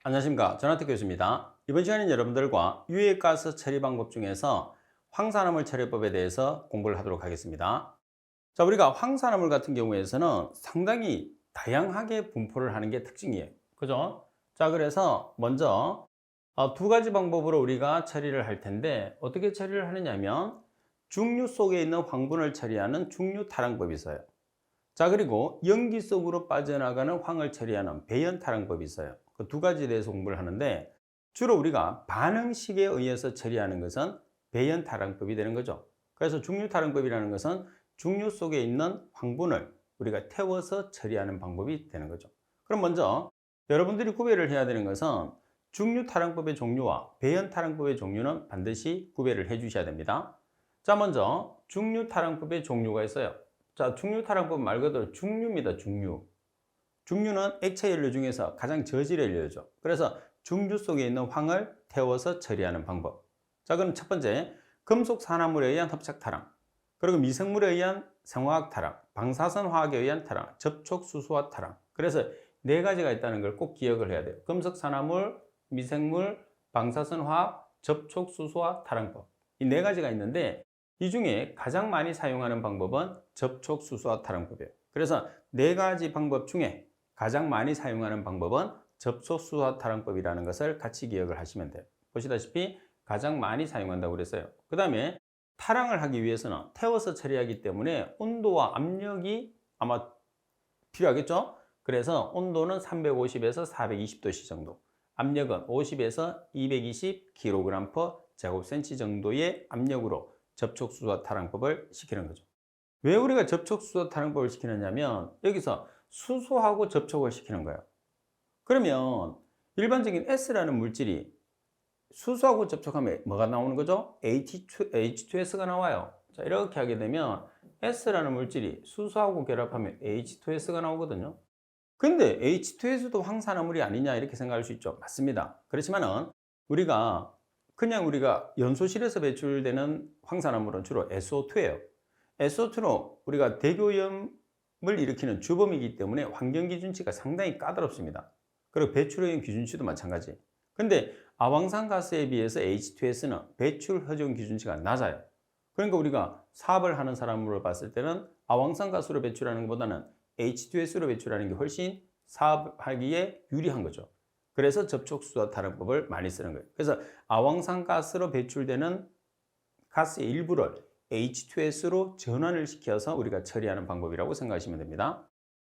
안녕하십니까. 전하태 교수입니다. 이번 시간에는 여러분들과 유해가스 처리 방법 중에서 황산화물 처리법에 대해서 공부를 하도록 하겠습니다. 자, 우리가 황산화물 같은 경우에서는 상당히 다양하게 분포를 하는 게 특징이에요. 그죠? 자, 그래서 먼저 두 가지 방법으로 우리가 처리를 할 텐데 어떻게 처리를 하느냐면 중류 속에 있는 황분을 처리하는 중류타랑법이 있어요. 자, 그리고 연기 속으로 빠져나가는 황을 처리하는 배연타랑법이 있어요. 그 두 가지에 대해서 공부를 하는데 주로 우리가 반응식에 의해서 처리하는 것은 배연타랑법이 되는 거죠. 그래서 중류타랑법이라는 것은 중류 속에 있는 황분을 우리가 태워서 처리하는 방법이 되는 거죠. 그럼 먼저 여러분들이 구별을 해야 되는 것은 중류타랑법의 종류와 배연타랑법의 종류는 반드시 구별을 해 주셔야 됩니다. 자, 먼저 중류타랑법의 종류가 있어요. 자, 중류타랑법 말 그대로 중류입니다. 중류. 중류는 액체 연료 중에서 가장 저질의 연료죠. 그래서 중류 속에 있는 황을 태워서 처리하는 방법. 자, 그럼 첫 번째, 금속 산화물에 의한 hợp착 타랑, 그리고 미생물에 의한 생화학 타랑, 방사선 화학에 의한 타랑, 접촉 수소화 타랑. 그래서 네 가지가 있다는 걸 꼭 기억을 해야 돼요. 금속 산화물, 미생물, 방사선 화학, 접촉 수소화 타랑법. 이 네 가지가 있는데 이 중에 가장 많이 사용하는 방법은 접촉 수소화 타랑법이에요. 그래서 네 가지 방법 중에 가장 많이 사용하는 방법은 접촉 수소화 타랑법이라는 것을 같이 기억을 하시면 돼요. 보시다시피 가장 많이 사용한다고 그랬어요. 그 다음에 타랑을 하기 위해서는 태워서 처리하기 때문에 온도와 압력이 아마 필요하겠죠? 그래서 온도는 350에서 420도씨 정도, 압력은 50에서 220kg/제곱센치 정도의 압력으로 접촉 수소화 타랑법을 시키는 거죠. 왜 우리가 접촉 수소 타랑법을 시키느냐면 여기서 수소하고 접촉을 시키는 거예요. 그러면 일반적인 S라는 물질이 수소하고 접촉하면 뭐가 나오는 거죠? H2S가 나와요. 자, 이렇게 하게 되면 S라는 물질이 수소하고 결합하면 H2S가 나오거든요. 근데 H2S도 황산화물이 아니냐 이렇게 생각할 수 있죠. 맞습니다. 그렇지만은 우리가 연소실에서 배출되는 황산화물은 주로 SO2예요. SO2는 우리가 대교염을 일으키는 주범이기 때문에 환경기준치가 상당히 까다롭습니다. 그리고 배출효용 기준치도 마찬가지. 근데 아황산가스에 비해서 H2S는 배출 허용 기준치가 낮아요. 그러니까 우리가 사업을 하는 사람으로 봤을 때는 아황산가스로 배출하는 것보다는 H2S로 배출하는 게 훨씬 사업하기에 유리한 거죠. 그래서 접촉수소 타랑법을 많이 쓰는 거예요. 그래서 아황산가스로 배출되는 가스의 일부를 H2S로 전환을 시켜서 우리가 처리하는 방법이라고 생각하시면 됩니다.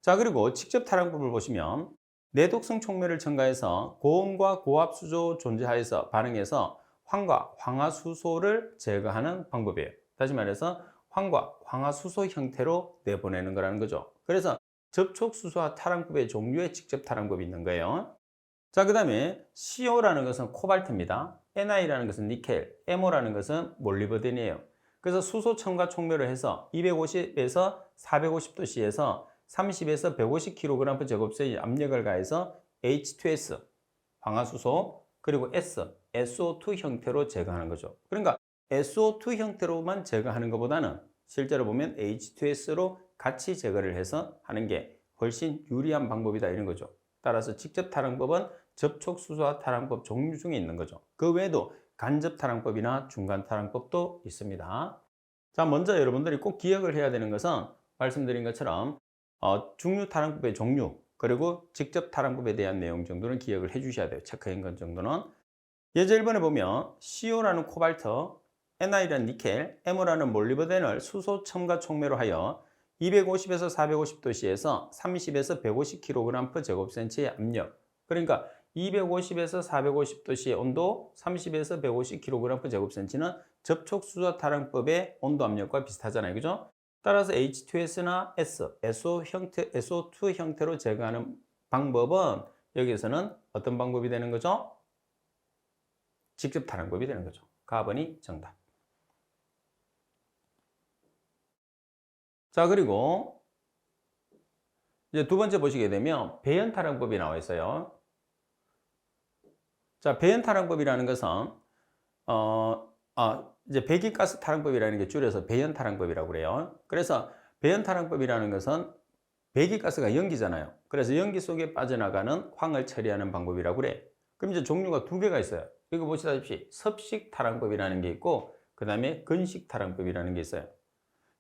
자, 그리고 직접 타랑법을 보시면 내독성 촉매를 첨가해서 고온과 고압 수조 존재하에서 반응해서 황과 황화수소를 제거하는 방법이에요. 다시 말해서 황과 황화수소 형태로 내보내는 거라는 거죠. 그래서 접촉수소와 타랑법의 종류의 직접 타랑법이 있는 거예요. 자, 그 다음에 CO라는 것은 코발트입니다. NI라는 것은 니켈, MO라는 것은 몰리버덴이에요. 그래서 수소 첨가 촉매를 해서 250에서 450도씨에서 30에서 150kg/제곱센치 압력을 가해서 H2S, 황화수소, 그리고 S, SO2 형태로 제거하는 거죠. 그러니까 SO2 형태로만 제거하는 것보다는 실제로 보면 H2S로 같이 제거를 해서 하는 게 훨씬 유리한 방법이다 이런 거죠. 따라서 직접 타랑법은 접촉 수소화 타랑법 종류 중에 있는 거죠. 그 외에도 간접 타랑법이나 중간 타랑법도 있습니다. 자, 먼저 여러분들이 꼭 기억을 해야 되는 것은 말씀드린 것처럼 중류 타랑법의 종류 그리고 직접 타랑법에 대한 내용 정도는 기억을 해 주셔야 돼요. 체크한 것 정도는. 예제 1번에 보면 CO라는 코발트, NI라는 니켈, MO라는 몰리버덴을 수소 첨가 촉매로 하여 250에서 450도씨에서 30에서 150kg/제곱센치의 압력, 그러니까 250에서 450도씨의 온도, 30에서 150kg/제곱센치는 접촉 수소 타랑법의 온도 압력과 비슷하잖아요. 그죠? 따라서 H2S나 SO2 형태로 제거하는 방법은 여기에서는 어떤 방법이 되는 거죠? 직접 타랑법이 되는 거죠. 가번이 정답. 자, 그리고 이제 두 번째 보시게 되면 배연타랑법이 나와 있어요. 자, 배연타랑법이라는 것은 이제 배기가스 타랑법이라는 게 줄여서 배연타랑법이라고 그래요. 그래서 배연타랑법이라는 것은 배기가스가 연기잖아요. 그래서 연기 속에 빠져나가는 황을 처리하는 방법이라고 그래. 그럼 이제 종류가 두 개가 있어요. 여기 보시다시피 섭식 타랑법이라는 게 있고 그 다음에 건식 타랑법이라는 게 있어요.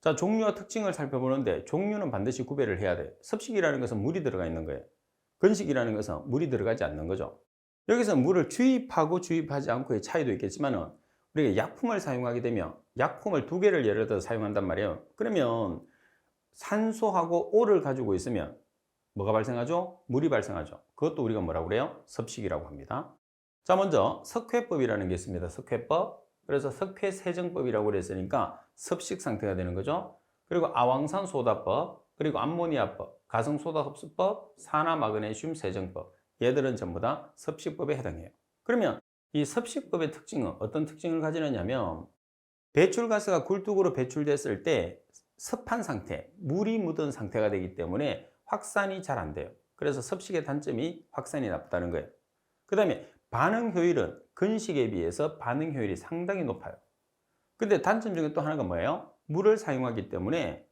자, 종류와 특징을 살펴보는데 종류는 반드시 구별을 해야 돼요. 섭식이라는 것은 물이 들어가 있는 거예요. 건식이라는 것은 물이 들어가지 않는 거죠. 여기서 물을 주입하고 주입하지 않고의 차이도 있겠지만 우리가 약품을 사용하게 되면 약품을 두 개를 예를 들어 사용한단 말이에요. 그러면 산소하고 O를 가지고 있으면 뭐가 발생하죠? 물이 발생하죠. 그것도 우리가 뭐라고 그래요? 섭식이라고 합니다. 자, 먼저 석회법이라는 게 있습니다. 석회법. 그래서 석회세정법이라고 그랬으니까 섭식 상태가 되는 거죠. 그리고 아황산소다법, 그리고 암모니아법, 가성소다 흡수법, 산화마그네슘 세정법. 얘들은 전부 다 섭식법에 해당해요. 그러면 이 섭식법의 특징은 어떤 특징을 가지느냐면 배출가스가 굴뚝으로 배출됐을 때 습한 상태, 물이 묻은 상태가 되기 때문에 확산이 잘 안 돼요. 그래서 섭식의 단점이 확산이 나쁘다는 거예요. 그 다음에 반응 효율은 건식에 비해서 반응 효율이 상당히 높아요. 근데 단점 중에 또 하나가 뭐예요? 물을 사용하기 때문에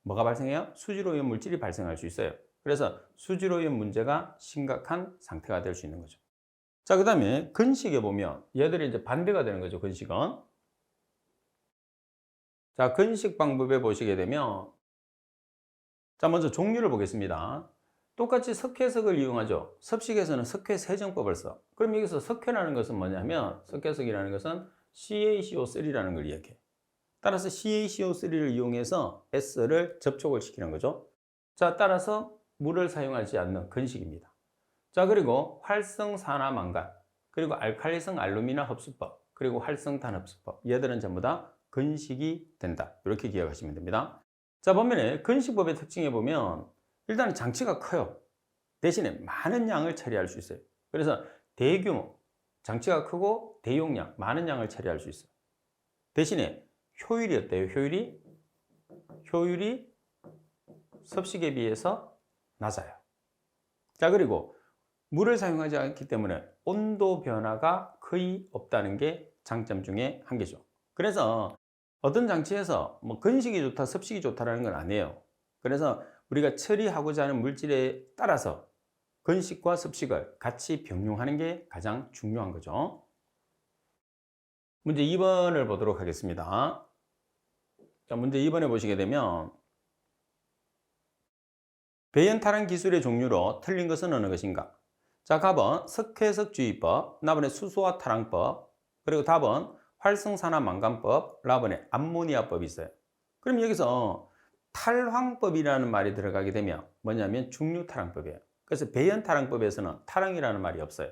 뭐가 발생해요? 수질오염 물질이 발생할 수 있어요. 그래서 수질오염 문제가 심각한 상태가 될 수 있는 거죠. 자, 그 다음에 건식에 보면 얘들이 이제 반대가 되는 거죠. 건식은. 자, 건식 방법에 보시게 되면 자, 먼저 종류를 보겠습니다. 똑같이 석회석을 이용하죠. 섭식에서는 석회세정법을 써. 그럼 여기서 석회라는 것은 뭐냐면 석회석이라는 것은 CaCO3라는 걸 이야기해. 따라서 CaCO3를 이용해서 S를 접촉을 시키는 거죠. 자, 따라서 물을 사용하지 않는 건식입니다. 자, 그리고 활성산화망간, 그리고 알칼리성 알루미나 흡수법, 그리고 활성탄 흡수법. 얘들은 전부 다 건식이 된다. 이렇게 기억하시면 됩니다. 자, 반면에 건식법의 특징에 보면 일단 장치가 커요. 대신에 많은 양을 처리할 수 있어요. 그래서 대규모, 장치가 크고 대용량, 많은 양을 처리할 수 있어요. 대신에 효율이 어때요? 효율이 섭식에 비해서 낮아요. 자, 그리고 물을 사용하지 않기 때문에 온도 변화가 거의 없다는 게 장점 중에 한 개죠. 그래서 어떤 장치에서 뭐 건식이 좋다, 섭식이 좋다라는 건 아니에요. 그래서 우리가 처리하고자 하는 물질에 따라서 건식과 섭식을 같이 병용하는 게 가장 중요한 거죠. 문제 2번을 보도록 하겠습니다. 자, 문제 2번에 보시게 되면 배연타랑 기술의 종류로 틀린 것은 어느 것인가? 자, 답은 석회석주의법, 나번에 수소화 타랑법, 그리고 답은 활성산화망간법, 라번에 암모니아법이 있어요. 그럼 여기서 탈황법이라는 말이 들어가게 되면 뭐냐면 중류타랑법이에요. 그래서 배연타랑법에서는 타랑이라는 말이 없어요.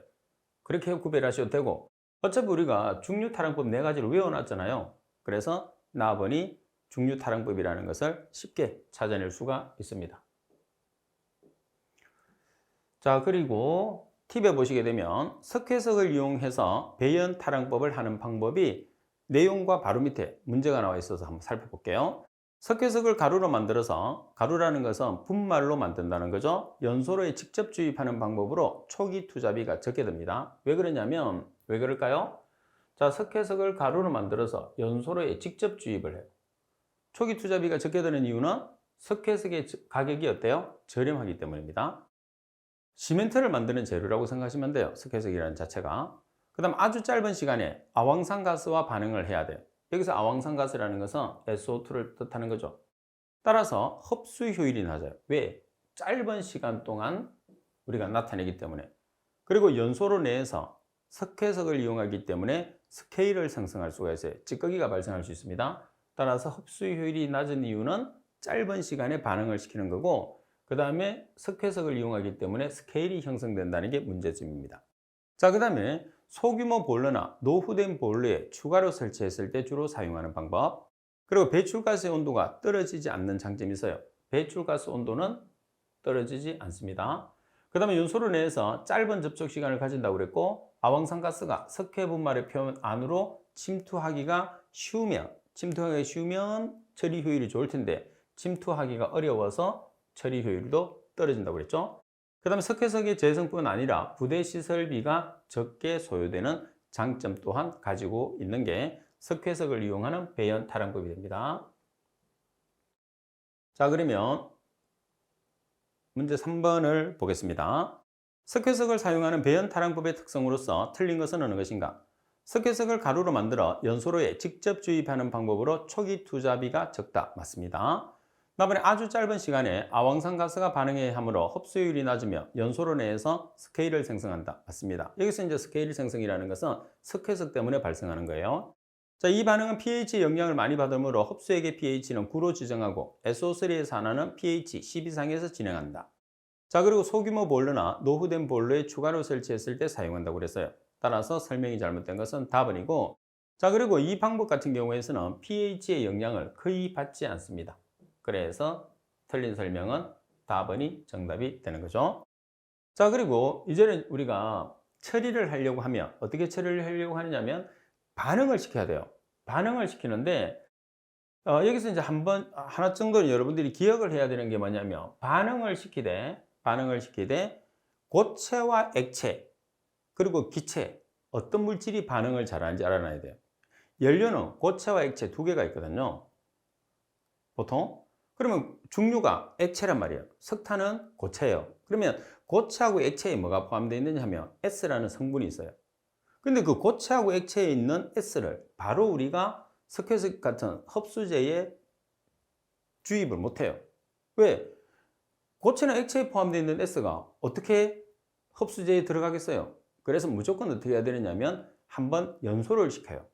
그렇게 구별하셔도 되고 어차피 우리가 중류타랑법 4가지를 외워놨잖아요. 그래서 나번이 중류타랑법이라는 것을 쉽게 찾아낼 수가 있습니다. 자, 그리고 팁에 보시게 되면 석회석을 이용해서 배연타랑법을 하는 방법이 내용과 바로 밑에 문제가 나와 있어서 한번 살펴볼게요. 석회석을 가루로 만들어서, 가루라는 것은 분말로 만든다는 거죠. 연소로에 직접 주입하는 방법으로 초기 투자비가 적게 듭니다. 왜 그러냐면, 왜 그럴까요? 자, 석회석을 가루로 만들어서 연소로에 직접 주입을 해요. 초기 투자비가 적게 드는 이유는 석회석의 가격이 어때요? 저렴하기 때문입니다. 시멘트를 만드는 재료라고 생각하시면 돼요. 석회석이라는 자체가. 그 다음 아주 짧은 시간에 아황산가스와 반응을 해야 돼요. 여기서 아황산가스라는 것은 SO2를 뜻하는 거죠. 따라서 흡수 효율이 낮아요. 왜? 짧은 시간 동안 우리가 나타내기 때문에. 그리고 연소로 내에서 석회석을 이용하기 때문에 스케일을 생성할 수가 있어요. 찌꺼기가 발생할 수 있습니다. 따라서 흡수 효율이 낮은 이유는 짧은 시간에 반응을 시키는 거고, 그 다음에 석회석을 이용하기 때문에 스케일이 형성된다는 게 문제점입니다. 자, 그 다음에 소규모 보일러나 노후된 보일러에 추가로 설치했을 때 주로 사용하는 방법, 그리고 배출가스의 온도가 떨어지지 않는 장점이 있어요. 배출가스 온도는 떨어지지 않습니다. 그 다음에 연소로 내에서 짧은 접촉 시간을 가진다고 그랬고, 아황산가스가 석회 분말의 표면 안으로 침투하기가 쉬우면 처리 효율이 좋을 텐데 침투하기가 어려워서 처리 효율도 떨어진다고 그랬죠. 그 다음에 석회석의 재생뿐 아니라 부대 시설비가 적게 소요되는 장점 또한 가지고 있는 게 석회석을 이용하는 배연 타랑법이 됩니다. 자, 그러면 문제 3번을 보겠습니다. 석회석을 사용하는 배연타랑법의 특성으로서 틀린 것은 어느 것인가? 석회석을 가루로 만들어 연소로에 직접 주입하는 방법으로 초기 투자비가 적다. 맞습니다. 다음에 아주 짧은 시간에 아황산 가스가 반응해야 하므로 흡수율이 낮으며 연소로 내에서 스케일을 생성한다. 맞습니다. 여기서 이제 스케일 생성이라는 것은 석회석 때문에 발생하는 거예요. 자, 이 반응은 pH 영향을 많이 받으므로 흡수액의 pH는 9로 지정하고 SO3에서 하나는 pH 10 이상에서 진행한다. 자, 그리고 소규모 보일러나 노후된 보일러에 추가로 설치했을 때 사용한다고 그랬어요. 따라서 설명이 잘못된 것은 답은이고, 자, 그리고 이 방법 같은 경우에서는 pH의 영향을 거의 받지 않습니다. 그래서 틀린 설명은 답은이 정답이 되는 거죠. 자, 그리고 이제는 우리가 처리를 하려고 하면 어떻게 처리를 하려고 하느냐면 반응을 시켜야 돼요. 반응을 시키는데 여기서 이제 하나 정도는 여러분들이 기억을 해야 되는 게 뭐냐면 반응을 시키되 고체와 액체 그리고 기체 어떤 물질이 반응을 잘하는지 알아놔야 돼요. 연료는 고체와 액체 두 개가 있거든요. 보통. 그러면 중류가 액체란 말이에요. 석탄은 고체예요. 그러면 고체하고 액체에 뭐가 포함되어 있느냐 하면 S라는 성분이 있어요. 근데 그 고체하고 액체에 있는 S를 바로 우리가 석회석 같은 흡수제에 주입을 못해요. 왜? 고체나 액체에 포함되어 있는 S가 어떻게 흡수제에 들어가겠어요? 그래서 무조건 어떻게 해야 되느냐면 한번 연소를 시켜요.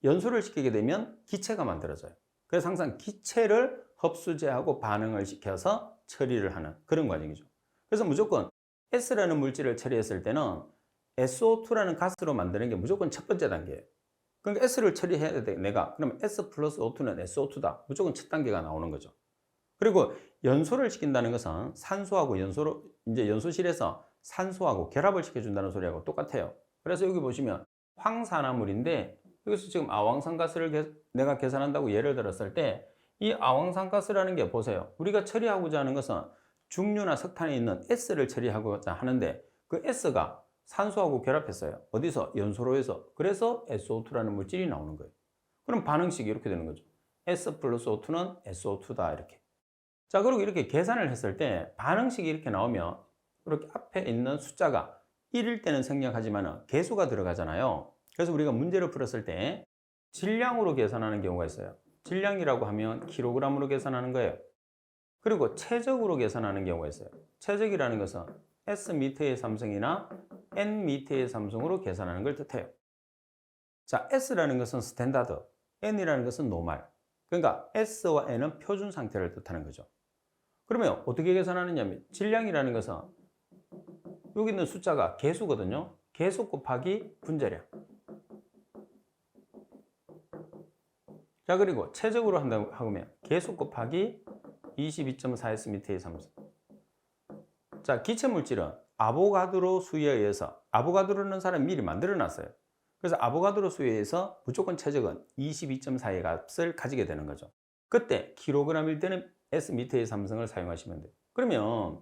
연소를 시키게 되면 기체가 만들어져요. 그래서 항상 기체를 흡수제하고 반응을 시켜서 처리를 하는 그런 과정이죠. 그래서 무조건 S라는 물질을 처리했을 때는 SO2라는 가스로 만드는 게 무조건 첫 번째 단계예요. 그러니까 S를 처리해야 돼, 내가. 그러면 S 플러스 O2는 SO2다. 무조건 첫 단계가 나오는 거죠. 그리고 연소를 시킨다는 것은 산소하고 이제 연소실에서 산소하고 결합을 시켜준다는 소리하고 똑같아요. 그래서 여기 보시면 황산화물인데 여기서 지금 아황산가스를 내가 계산한다고 예를 들었을 때 이 아황산가스라는 게 보세요. 우리가 처리하고자 하는 것은 중류나 석탄에 있는 S를 처리하고자 하는데 그 S가 산소하고 결합했어요. 어디서? 연소로에서. 그래서 SO2라는 물질이 나오는 거예요. 그럼 반응식이 이렇게 되는 거죠. S 플러스 O2는 SO2다 이렇게. 자, 그리고 이렇게 계산을 했을 때 반응식이 이렇게 나오면 이렇게 앞에 있는 숫자가 1일 때는 생략하지만 개수가 들어가잖아요. 그래서 우리가 문제를 풀었을 때 질량으로 계산하는 경우가 있어요. 질량이라고 하면 킬로그램으로 계산하는 거예요. 그리고 체적으로 계산하는 경우가 있어요. 체적이라는 것은 S미터의 삼성이나 N미터의 삼성으로 계산하는 걸 뜻해요. 자, S라는 것은 스탠다드, N이라는 것은 노멀. 그러니까 S와 N은 표준 상태를 뜻하는 거죠. 그러면 어떻게 계산하느냐면 질량이라는 것은 여기 있는 숫자가 개수거든요. 개수 곱하기 분자량. 자, 그리고 체적으로 한다고 하면 개수 곱하기 22.4S미터의 삼성. 자, 기체 물질은 아보가드로 수에 의해서, 아보가드로는 사람이 미리 만들어 놨어요. 그래서 아보가드로 수에 의해서 무조건 체적은 22.4의 값을 가지게 되는 거죠. 그때 킬로그램일 때는 S미터의 삼성을 사용하시면 돼요. 그러면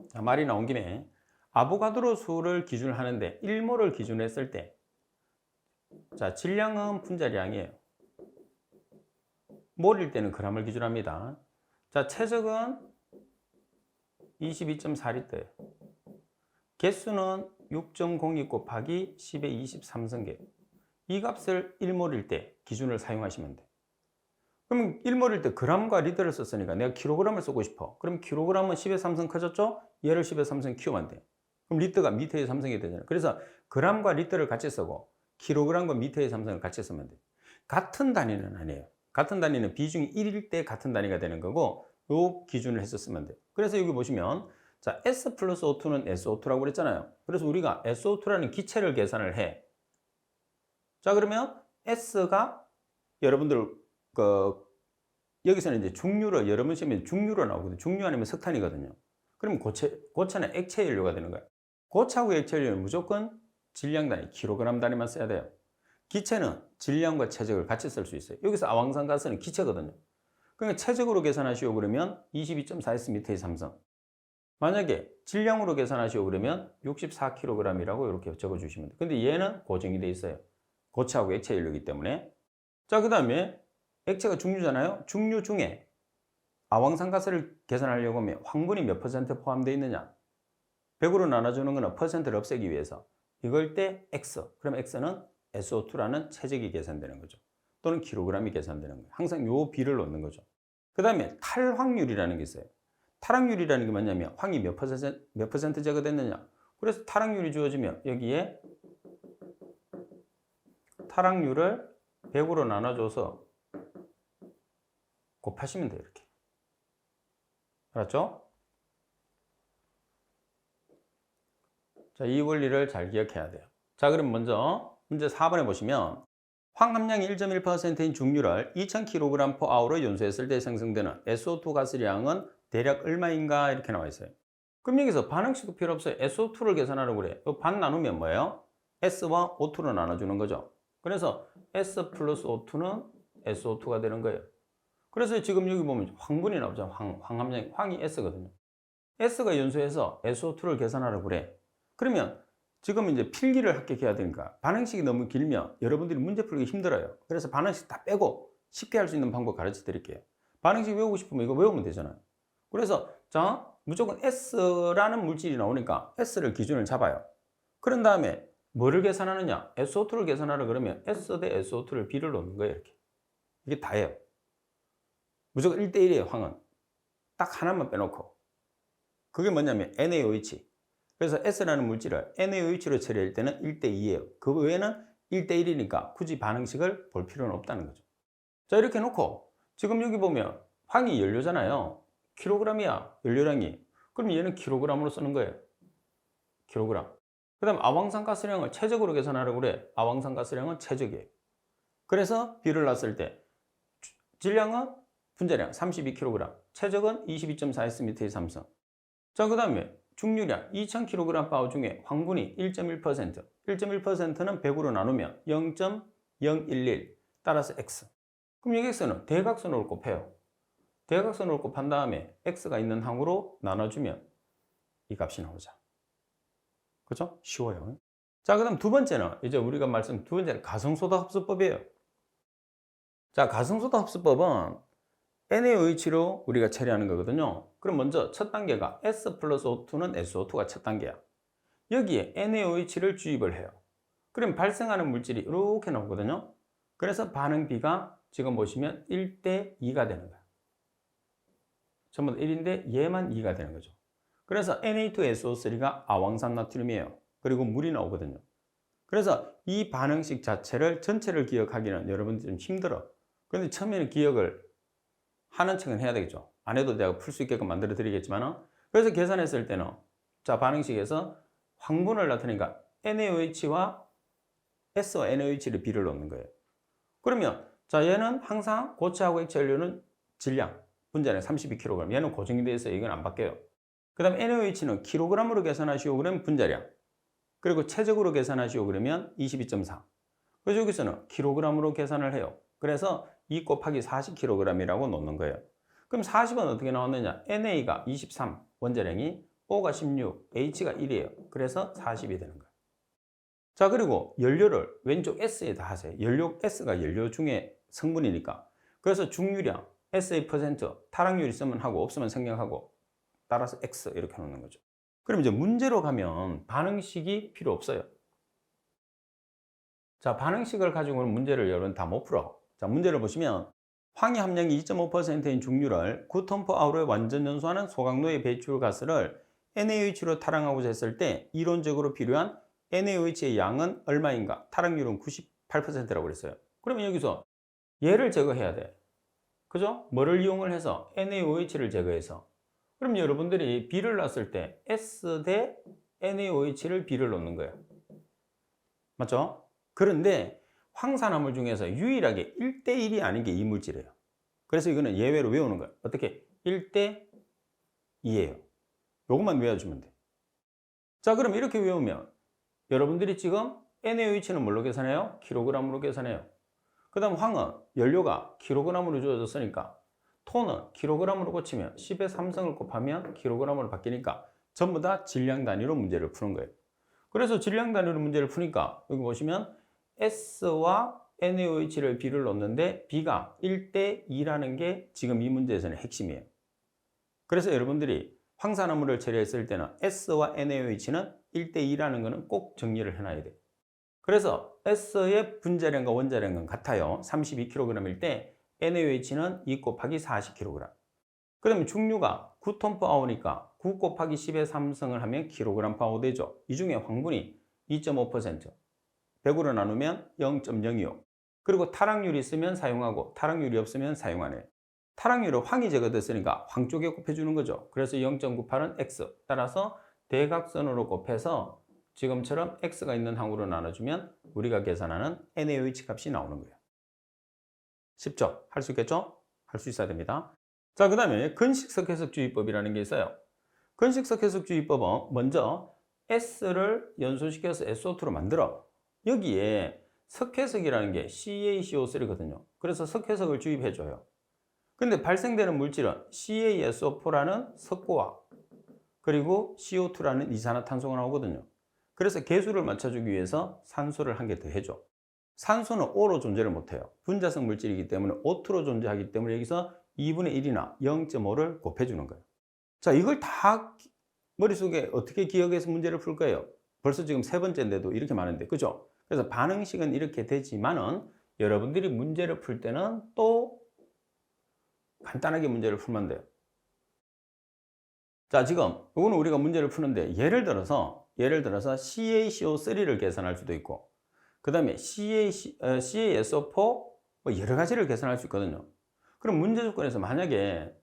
자, 말이 나온 김에 아보가드로 수를 기준을 하는데 1몰을 기준으로 했을 때 자, 질량은 분자량이에요. 몰일 때는 그램을 기준합니다. 자, 체적은 22.4리터예요. 개수는 6.02 곱하기 10의 23승계. 이 값을 1몰일 때 기준을 사용하시면 돼요. 그러면 1몰일 때 그램과 리터를 썼으니까 내가 킬로그램을 쓰고 싶어. 그럼 킬로그램은 10의 3승 커졌죠? 얘를 10의 3승 키우면 돼. 그럼 리터가 미터의 3승이 되잖아요. 그래서 그램과 리터를 같이 쓰고 킬로그램과 미터의 3승을 같이 쓰면 돼. 같은 단위는 아니에요. 같은 단위는 비중이 1일 때 같은 단위가 되는 거고 요 기준을 했었으면 돼요. 그래서 여기 보시면 자, S 플러스 O2는 SO2라고 그랬잖아요. 그래서 우리가 SO2라는 기체를 계산을 해. 자, 그러면 S가 여러분들 여기서는 이제 중류로 여러 번 시면 중류로 나오거든요. 중류 아니면 석탄이거든요. 그러면 고체는 액체 연료가 되는 거예요. 고체하고 액체 연료는 무조건 질량 단위, 킬로그램 단위만 써야 돼요. 기체는 질량과 체적을 같이 쓸 수 있어요. 여기서 아황산가스는 기체거든요. 그러니까 체적으로 계산하시오 그러면 22.4S미터의 삼성. 만약에 질량으로 계산하시오 그러면 64kg이라고 이렇게 적어주시면 돼요. 근데 얘는 고정이 돼 있어요. 고체하고 액체 연료이기 때문에. 자, 그 다음에 액체가 중류잖아요. 중류 중에 아황산가스를 계산하려고 하면 황분이 몇 퍼센트 포함되어 있느냐? 100으로 나눠주는 것은 퍼센트를 없애기 위해서 이걸 때 X, 그럼 X는 SO2라는 체적이 계산되는 거죠. 또는 킬로그램이 계산되는 거예요. 항상 요 비를 놓는 거죠. 그 다음에 탈황률이라는 게 있어요. 탈황률이라는 게 뭐냐면 황이 몇 퍼센트 제거됐느냐. 그래서 탈황률이 주어지면 여기에 탈황률을 100으로 나눠줘서 곱하시면 돼요. 이렇게. 알았죠? 자, 이 원리를 잘 기억해야 돼요. 자, 그럼 먼저 문제 4번에 보시면 황 함량이 1.1%인 중류를 2000kg/h로 연소했을 때 생성되는 SO2 가스량은 대략 얼마인가 이렇게 나와 있어요. 그럼 여기서 반응식도 필요 없어요. SO2를 계산하려고 그래. 반 나누면 뭐예요? S와 O2로 나눠주는 거죠. 그래서 S 플러스 O2는 SO2가 되는 거예요. 그래서 지금 여기 보면 황분이 나오죠. 황 함량이, 황이 S거든요. S가 연소해서 SO2를 계산하려고 그래. 그러면 지금 이제 필기를 합격해야 되니까 반응식이 너무 길면 여러분들이 문제 풀기 힘들어요. 그래서 반응식 다 빼고 쉽게 할 수 있는 방법 가르쳐 드릴게요. 반응식 외우고 싶으면 이거 외우면 되잖아요. 그래서 자, 무조건 S라는 물질이 나오니까 S를 기준을 잡아요. 그런 다음에 뭐를 계산하느냐? SO2를 계산하려 그러면 S 대 SO2를 비를 놓는 거예요. 이렇게. 이게 다예요. 무조건 1대1이에요. 황은. 딱 하나만 빼놓고. 그게 뭐냐면 NaOH. 그래서 S라는 물질을 NaOH로 처리할 때는 1대2예요. 그 외에는 1대1이니까 굳이 반응식을 볼 필요는 없다는 거죠. 자, 이렇게 놓고 지금 여기 보면 황이 연료잖아요. 킬로그램이야, 연료량이. 그럼 얘는 킬로그램으로 쓰는 거예요. 킬로그램. 그 다음 아황산가스량을 최적으로 계산하려고 그래. 아황산가스량은 최적이에요. 그래서 비를 놨을 때 질량은 분자량 32kg, 최적은 22.4Sm의 삼성. 자, 그 다음에 중류량 2000kg/h 중에 황분이 1.1%, 1.1%는 100으로 나누면 0.011, 따라서 X. 그럼 여기 X는 대각선으로 곱해요. 대각선으로 곱한 다음에 X가 있는 항으로 나눠주면 이 값이 나오죠. 그죠? 쉬워요. 자, 그 다음 두 번째는 이제 우리가 두 번째는 가성소다 흡수법이에요. 자, 가성소다 흡수법은 NaOH로 우리가 처리하는 거거든요. 그럼 먼저 첫 단계가 S 플러스 O2는 SO2가 첫 단계야. 여기에 NaOH를 주입을 해요. 그럼 발생하는 물질이 이렇게 나오거든요. 그래서 반응비가 지금 보시면 1대2가 되는 거야. 전부 다 1인데 얘만 2가 되는 거죠. 그래서 Na2SO3가 아황산 나트륨이에요. 그리고 물이 나오거든요. 그래서 이 반응식 자체를 전체를 기억하기는 여러분들 좀 힘들어. 그런데 처음에는 기억을 하는 척은 해야 되겠죠. 안 해도 내가 풀 수 있게끔 만들어 드리겠지만, 그래서 계산했을 때는 자, 반응식에서 황분을 나타내니까 NaOH와 S와 NaOH를 비를 놓는 거예요. 그러면 자, 얘는 항상 고체하고 액체 연료는 질량 분자량 32kg, 얘는 고정이 되어 있어요. 이건 안 바뀌어요. 그 다음 NaOH는 kg으로 계산하시오 그러면 분자량, 그리고 최적으로 계산하시오 그러면 22.4. 그래서 여기서는 kg으로 계산을 해요. 그래서 2 곱하기 40kg이라고 놓는 거예요. 그럼 40은 어떻게 나왔느냐? NA가 23, 원자량이, O가 16, H가 1이에요. 그래서 40이 되는 거예요. 자, 그리고 연료를 왼쪽 S에다 하세요. 연료 S가 연료 중에 성분이니까. 그래서 중유량 SA%, 탈항률 있으면 하고 없으면 생략하고, 따라서 X 이렇게 놓는 거죠. 그럼 이제 문제로 가면 반응식이 필요 없어요. 자, 반응식을 가지고는 문제를 여러분 다 못 풀어. 자, 문제를 보시면 황의 함량이 2.5%인 중류를 9톤/h로의 완전 연소하는 소각로의 배출 가스를 NaOH로 탈항하고자 했을 때 이론적으로 필요한 NaOH의 양은 얼마인가? 탈항률은 98%라고 그랬어요. 그러면 여기서 얘를 제거해야 돼. 그죠? 뭐를 이용을 해서? NaOH를 제거해서. 그럼 여러분들이 비를 놨을 때 S 대 NaOH를 비를 놓는 거예요. 맞죠? 그런데 황산화물 중에서 유일하게 1대1이 아닌 게 이 물질이에요. 그래서 이거는 예외로 외우는 거예요. 어떻게? 1대2예요. 요것만 외워주면 돼. 자, 그럼 이렇게 외우면 여러분들이 지금 NaOH는 뭘로 계산해요? 킬로그램으로 계산해요. 그 다음 황은 연료가 킬로그램으로 주어졌으니까 톤은 킬로그램으로 고치면 10의 3승을 곱하면 킬로그램으로 바뀌니까 전부 다 질량 단위로 문제를 푸는 거예요. 그래서 질량 단위로 문제를 푸니까 여기 보시면 S와 NaOH를 비를 놓는데 B가 1대2라는 게 지금 이 문제에서는 핵심이에요. 그래서 여러분들이 황산화물을 처리했을 때는 S와 NaOH는 1대2라는 것은 꼭 정리를 해놔야 돼요. 그래서 S의 분자량과 원자량은 같아요. 32kg일 때 NaOH는 2 곱하기 40kg. 그러면 중류가 9톤/아워니까 9 곱하기 10의 3승을 하면 kg/아워 되죠. 이 중에 황분이 2.5%, 100으로 나누면 0.025. 그리고 타락률이 있으면 사용하고 타락률이 없으면 사용 안 해요. 타락률은 황이 제거됐으니까 황 쪽에 곱해주는 거죠. 그래서 0.98은 X. 따라서 대각선으로 곱해서 지금처럼 X가 있는 항으로 나눠주면 우리가 계산하는 NaOH 값이 나오는 거예요. 쉽죠? 할 수 있겠죠? 할 수 있어야 됩니다. 자, 그 다음에 근식석해석주의법이라는 게 있어요. 근식석해석주의법은 먼저 S를 연소시켜서 SO2로 만들어. 여기에 석회석이라는 게 CaCO3거든요. 그래서 석회석을 주입해줘요. 근데 발생되는 물질은 CaSO4라는 석고와 그리고 CO2라는 이산화탄소가 나오거든요. 그래서 개수를 맞춰주기 위해서 산소를 한 개 더 해줘. 산소는 O로 존재를 못해요. 분자성 물질이기 때문에 O2로 존재하기 때문에 여기서 2분의 1이나 0.5를 곱해주는 거예요. 자, 이걸 다 머릿속에 어떻게 기억해서 문제를 풀 거예요? 벌써 지금 세 번째인데도 이렇게 많은데, 그죠? 그래서 반응식은 이렇게 되지만은 여러분들이 문제를 풀 때는 또 간단하게 문제를 풀면 돼요. 자, 지금 이거는 우리가 문제를 푸는데 예를 들어서 CaCO3를 계산할 수도 있고 그 다음에 CaSO4 뭐 여러 가지를 계산할 수 있거든요. 그럼 문제 조건에서 만약에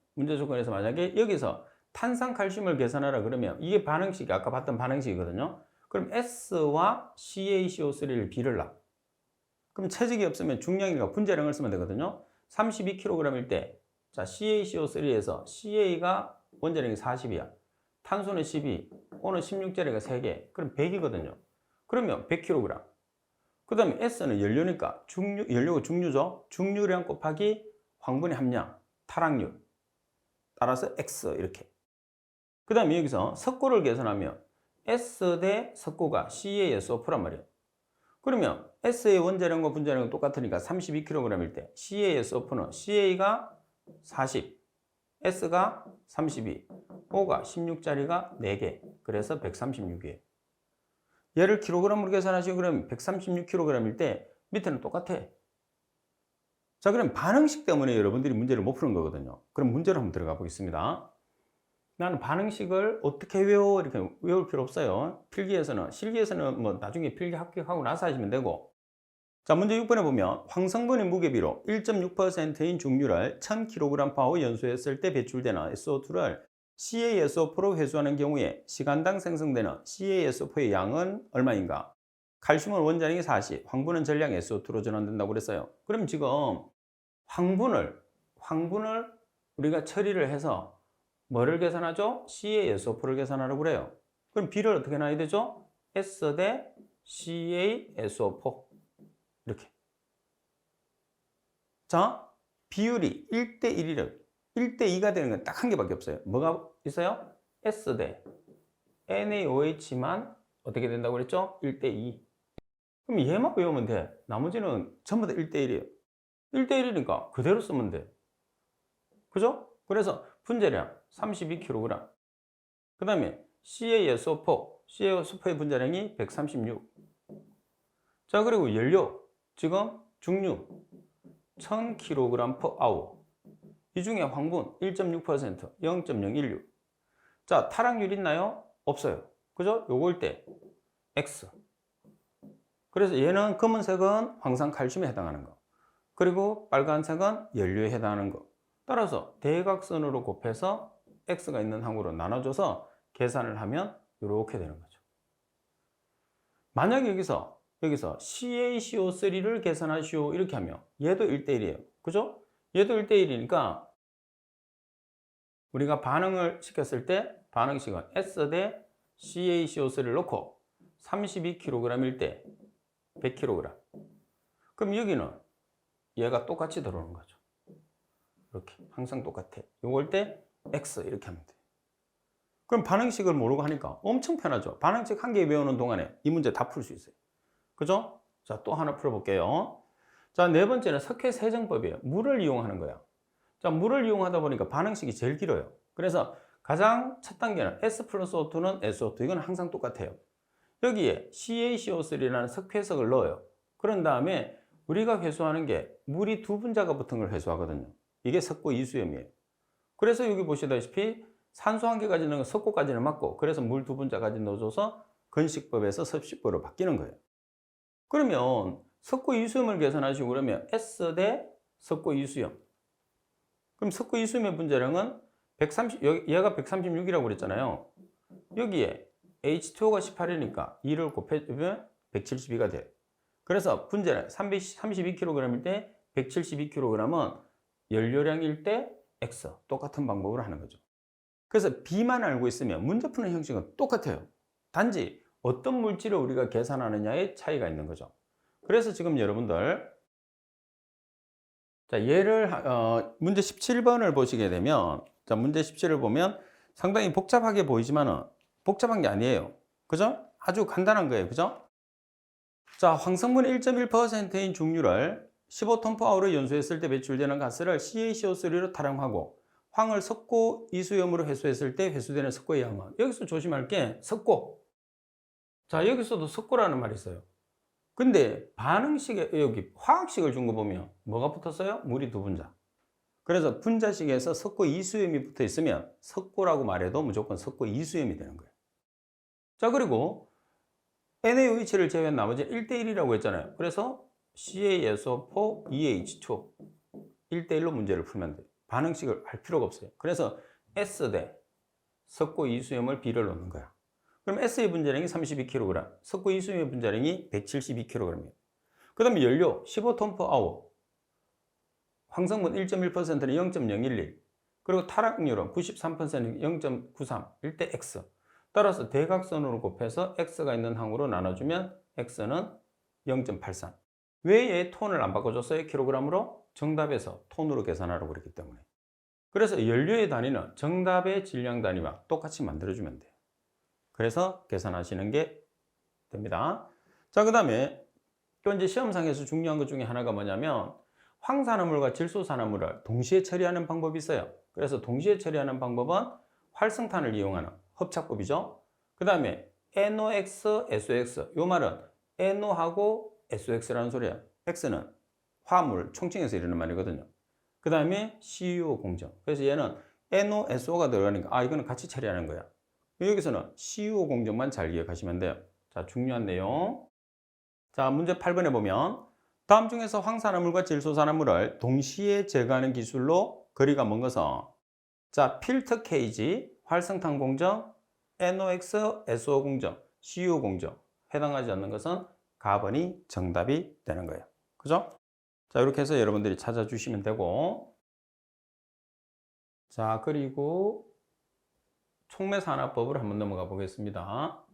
여기서 탄산칼슘을 계산하라 그러면 이게 반응식이 아까 봤던 반응식이거든요. 그럼 S와 CaCO3를 비를 놔. 그럼 체직이 없으면 중량이니까 분자량을 쓰면 되거든요. 32kg일 때 자, CaCO3에서 CA가 원자량이 40이야. 탄소는 12, O는 16짜리가 3개. 그럼 100이거든요. 그러면 100kg. 그 다음에 S는 연료니까 연료가 중류죠. 중류량 곱하기 황분의 함량, 타락률. 따라서 X 이렇게. 그 다음에 여기서 석고를 계산하면 S 대 석고가 CaSO4란 말이에요. 그러면 S의 원자량과 분자량은 똑같으니까 32kg일 때 CaSO4는 CA가 40, S가 32, O가 16짜리가 4개. 그래서 136이에요. 얘를 킬로그램으로 계산하시고 그러면 136kg일 때 밑에는 똑같아. 자, 그럼 반응식 때문에 여러분들이 문제를 못 푸는 거거든요. 그럼 문제로 한번 들어가 보겠습니다. 나는 반응식을 어떻게 외워? 이렇게 외울 필요 없어요. 실기에서는 뭐 나중에 필기 합격하고 나서 하시면 되고. 자, 문제 6번에 보면 황성분의 무게비로 1.6%인 중류를 1000kg/호 연소했을 때 배출되는 SO2를 CaSO4로 회수하는 경우에 시간당 생성되는 CaSO4의 양은 얼마인가? 칼슘은 원자량이 40, 황분은 전량 SO2로 전환된다고 그랬어요. 그럼 지금 황분을 우리가 처리를 해서 뭐를 계산하죠? CaSO4를 계산하라고 그래요. 그럼 비를 어떻게 놔야 되죠? S 대 CaSO4 이렇게. 자, 비율이 1대1이래요. 1대2가 되는 건 딱 한 개밖에 없어요. 뭐가 있어요? S 대 NaOH만 어떻게 된다고 그랬죠? 1대2. 그럼 얘만 외우면 돼. 나머지는 전부 다 1대1이에요. 1대1이니까 그대로 쓰면 돼. 그죠? 그래서 분자량 32kg. 그 다음에 CaSO4의 분자량이 136. 자, 그리고 연료. 지금 중류 1000kg/hr. 이 중에 황분 1.6%, 0.016. 자, 타락률 있나요? 없어요. 그죠? 요걸 때 X. 그래서 얘는 검은색은 황산칼슘에 해당하는 거. 그리고 빨간색은 연료에 해당하는 거. 따라서 대각선으로 곱해서 X가 있는 항으로 나눠줘서 계산을 하면 이렇게 되는 거죠. 만약에 여기서 CaCO3를 계산하시오 이렇게 하면 얘도 1대1이에요. 그죠? 얘도 1대1이니까 우리가 반응을 시켰을 때 반응식은 S 대 CaCO3를 넣고 32kg일 때 100kg. 그럼 여기는 얘가 똑같이 들어오는 거죠. 이렇게 항상 똑같아. 요걸 때 X 이렇게 하면 돼. 그럼 반응식을 모르고 하니까 엄청 편하죠. 반응식 한 개 외우는 동안에 이 문제 다 풀 수 있어요. 그죠? 자, 또 하나 풀어볼게요. 자, 네 번째는 석회세정법이에요. 물을 이용하는 거야. 자, 물을 이용하다 보니까 반응식이 제일 길어요. 그래서 가장 첫 단계는 S 플러스 O2는 SO2. 이건 항상 똑같아요. 여기에 CaCO3라는 석회석을 넣어요. 그런 다음에 우리가 회수하는 게 물이 두 분자가 붙은 걸 회수하거든요. 이게 석고 이수염이에요. 그래서 여기 보시다시피 산소 한 개까지 넣은 거 석고까지는 맞고, 그래서 물 두 분자까지 넣어줘서 건식법에서 섭식법으로 바뀌는 거예요. 그러면 석고 이수염을 계산하시고 그러면 S 대 석고 이수염. 그럼 석고 이수염의 분자량은 130, 얘가 136이라고 그랬잖아요. 여기에 H2O가 18이니까 2를 곱해주면 172가 돼요. 그래서 분자량 32kg일 때 172kg은 연료량일 때 X. 똑같은 방법으로 하는 거죠. 그래서 B만 알고 있으면 문제 푸는 형식은 똑같아요. 단지 어떤 물질을 우리가 계산하느냐에 차이가 있는 거죠. 그래서 지금 여러분들 자, 문제 17번을 보시게 되면, 자, 문제 17을 보면 상당히 복잡하게 보이지만은 복잡한 게 아니에요. 그죠? 아주 간단한 거예요. 그죠? 자, 황성분 1.1%인 중류를 15톤/아워로 연소했을 때 배출되는 가스를 CaCO3로 타령하고 황을 석고 이수염으로 회수했을 때 회수되는 석고의 양은, 여기서 조심할 게 석고. 자, 여기서도 석고라는 말이 있어요. 근데 반응식에 여기 화학식을 준 거 보면 뭐가 붙었어요? 물이 두 분자. 그래서 분자식에서 석고 이수염이 붙어 있으면 석고라고 말해도 무조건 석고 이수염이 되는 거예요. 자, 그리고 NaOH를 제외한 나머지 1대1이라고 했잖아요. 그래서 CaSO4, EH2 1대1로 문제를 풀면 돼요. 반응식을 할 필요가 없어요. 그래서 S 대 석고 이수염을 B를 넣는 거야. 그럼 S의 분자량이 32kg, 석고 이수염의 분자량이 172kg이에요. 그 다음에 연료 15톤/아워, 황성분 1.1%는 0.011, 그리고 탈락률은 93%는 0.93, 일대 X. 따라서 대각선으로 곱해서 X가 있는 항으로 나눠주면 X는 0.83. 왜 얘 톤을 안 바꿔줬어요? 킬로그램으로? 정답에서 톤으로 계산하라고 그랬기 때문에. 그래서 연료의 단위는 정답의 질량 단위와 똑같이 만들어주면 돼요. 그래서 계산하시는 게 됩니다. 자, 그 다음에 또 이제 시험상에서 중요한 것 중에 하나가 뭐냐면 황산화물과 질소산화물을 동시에 처리하는 방법이 있어요. 그래서 동시에 처리하는 방법은 활성탄을 이용하는 hợp착법이죠. 그 다음에 NOx, SOx. 요 말은 NO하고 SOx라는 소리예요. X는 화합물 총칭해서 이르는 말이거든요. 그 다음에 CuO 공정. 그래서 얘는 NOSO가 들어가니까 이거는 같이 처리하는 거야. 여기서는 CuO 공정만 잘 기억하시면 돼요. 자, 중요한 내용. 자, 문제 8번에 보면 다음 중에서 황산화물과 질소산화물을 동시에 제거하는 기술로 거리가 먼 것은, 자, 필터 케이지, 활성탄 공정, NOx, SO 공정, CuO 공정 해당하지 않는 것은 가번이 정답이 되는 거예요. 그죠? 자, 이렇게 해서 여러분들이 찾아주시면 되고, 자, 그리고 촉매산화법을 한번 넘어가 보겠습니다.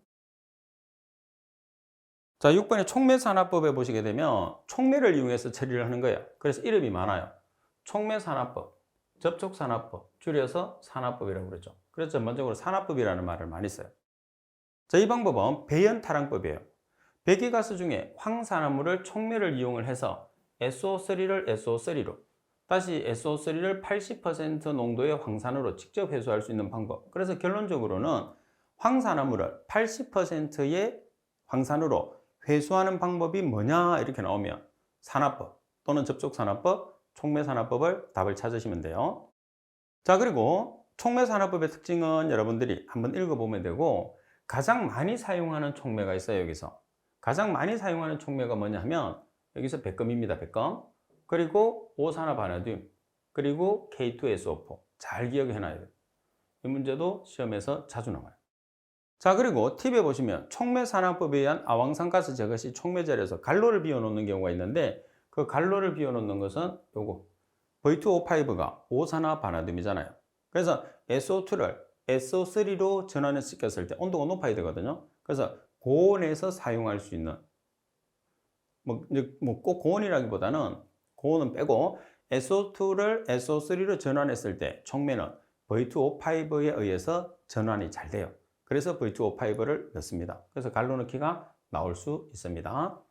자, 6번의 촉매산화법에 보시게 되면 촉매를 이용해서 처리를 하는 거예요. 그래서 이름이 많아요. 촉매산화법, 접촉산화법, 줄여서 산화법이라고 그러죠. 그래서 전반적으로 산화법이라는 말을 많이 써요. 자, 이 방법은 배연타랑법이에요. 배기가스 중에 황산화물을 촉매를 이용을 해서 SO3를 SO3로, 다시 SO3를 80% 농도의 황산으로 직접 회수할 수 있는 방법. 그래서 결론적으로는 황산화물을 80%의 황산으로 회수하는 방법이 뭐냐 이렇게 나오면 산화법 또는 접촉산화법, 촉매산화법을 답을 찾으시면 돼요. 자, 그리고 촉매산화법의 특징은 여러분들이 한번 읽어보면 되고, 가장 많이 사용하는 촉매가 있어요. 여기서 가장 많이 사용하는 촉매가 뭐냐 하면 여기서 백검입니다. 백검. 그리고 오산화바나듐, 그리고 K2SO4 잘 기억해놔야 돼요. 이 문제도 시험에서 자주 나와요. 자, 그리고 팁에 보시면 촉매산화법에 의한 아황산가스 제거 시 촉매젤에서 갈로를 비워놓는 경우가 있는데, 그 갈로를 비워놓는 것은 요거 V2O5가 오산화바나듐이잖아요. 그래서 SO2를 SO3로 전환을 시켰을 때 온도가 높아야 되거든요. 그래서 고온에서 사용할 수 있는, 꼭 고온이라기보다는 고온은 빼고 SO2를 SO3로 전환했을 때 촉매는 V2O5에 의해서 전환이 잘 돼요. 그래서 V2O5를 넣습니다. 그래서 갈로 넣기가 나올 수 있습니다.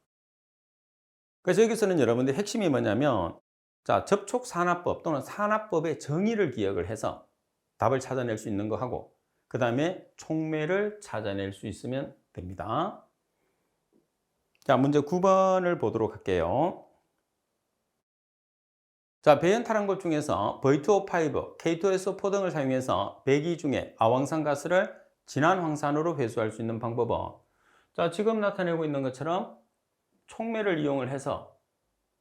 그래서 여기서는 여러분들 핵심이 뭐냐면, 자, 접촉산화법 또는 산화법의 정의를 기억을 해서 답을 찾아낼 수 있는 거 하고 그 다음에 촉매를 찾아낼 수 있으면 됩니다. 자, 문제 9번을 보도록 할게요. 자, 배연 탈환법 중에서 V2O5, K2SO4 등을 사용해서 배기 중에 아황산 가스를 진한 황산으로 회수할 수 있는 방법은, 자, 지금 나타내고 있는 것처럼 촉매를 이용을 해서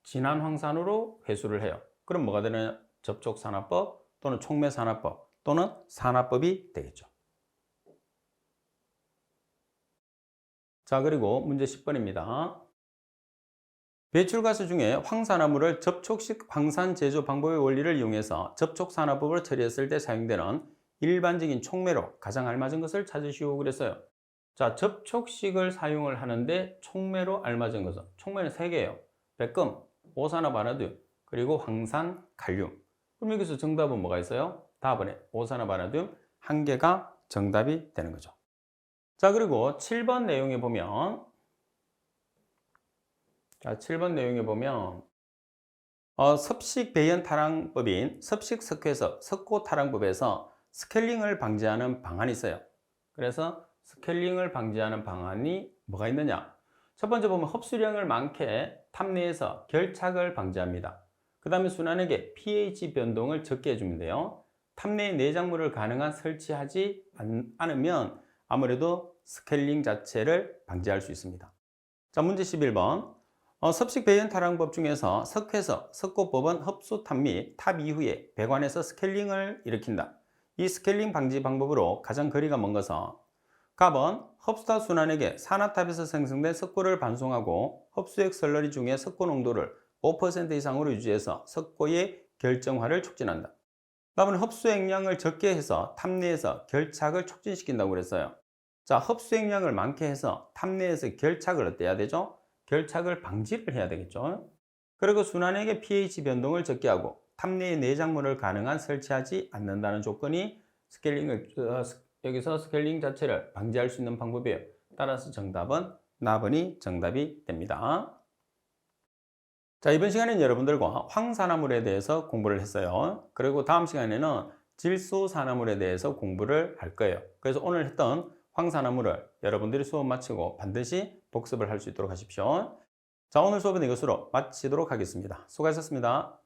진한 황산으로 회수를 해요. 그럼 뭐가 되느냐? 접촉산화법 또는 촉매산화법 또는 산화법이 되겠죠. 자, 그리고 문제 10번입니다. 배출가스 중에 황산화물을 접촉식 황산 제조 방법의 원리를 이용해서 접촉산화법으로 처리했을 때 사용되는 일반적인 촉매로 가장 알맞은 것을 찾으시오 그랬어요. 자, 접촉식을 사용을 하는데 촉매로 알맞은 것은, 촉매는 3개예요. 백금, 오산화바나듐, 그리고 황산, 칼륨. 그럼 여기서 정답은 뭐가 있어요? 답번에 오산화바나듐 1개가 정답이 되는 거죠. 자, 그리고 7번 내용에 보면, 자, 7번 내용에 보면 섭식 배연 탈환법인 섭식 석회석 석고 탈환법에서 스케일링을 방지하는 방안이 있어요. 그래서 스케일링을 방지하는 방안이 뭐가 있느냐? 첫 번째 보면 흡수량을 많게 탑내에서 결착을 방지합니다. 그 다음에 순환에게 pH 변동을 적게 해주면 돼요. 탑내에 내장물을 가능한 설치하지 않으면 아무래도 스케일링 자체를 방지할 수 있습니다. 자, 문제 11번. 섭식 배연 탈환법 중에서 석회석, 석고법은 흡수 탑 및 탑 이후에 배관에서 스케일링을 일으킨다. 이 스케일링 방지 방법으로 가장 거리가 먼 것은 갑은 흡수탑 순환액에 산화탑에서 생성된 석고를 반송하고 흡수액 슬러리 중에 석고 농도를 5% 이상으로 유지해서 석고의 결정화를 촉진한다. 답은 흡수액량을 적게 해서 탑내에서 결착을 촉진시킨다고 그랬어요. 자, 흡수액량을 많게 해서 탑내에서 결착을 어때야 되죠? 결착을 방지를 해야 되겠죠. 그리고 순환액의 pH 변동을 적게 하고 탑내의 내장물을 가능한 설치하지 않는다는 조건이 여기서 스케일링 자체를 방지할 수 있는 방법이에요. 따라서 정답은 나번이 정답이 됩니다. 자, 이번 시간에는 여러분들과 황산화물에 대해서 공부를 했어요. 그리고 다음 시간에는 질소산화물에 대해서 공부를 할 거예요. 그래서 오늘 했던 황산화물을 여러분들이 수업 마치고 반드시 복습을 할 수 있도록 하십시오. 자, 오늘 수업은 이것으로 마치도록 하겠습니다. 수고하셨습니다.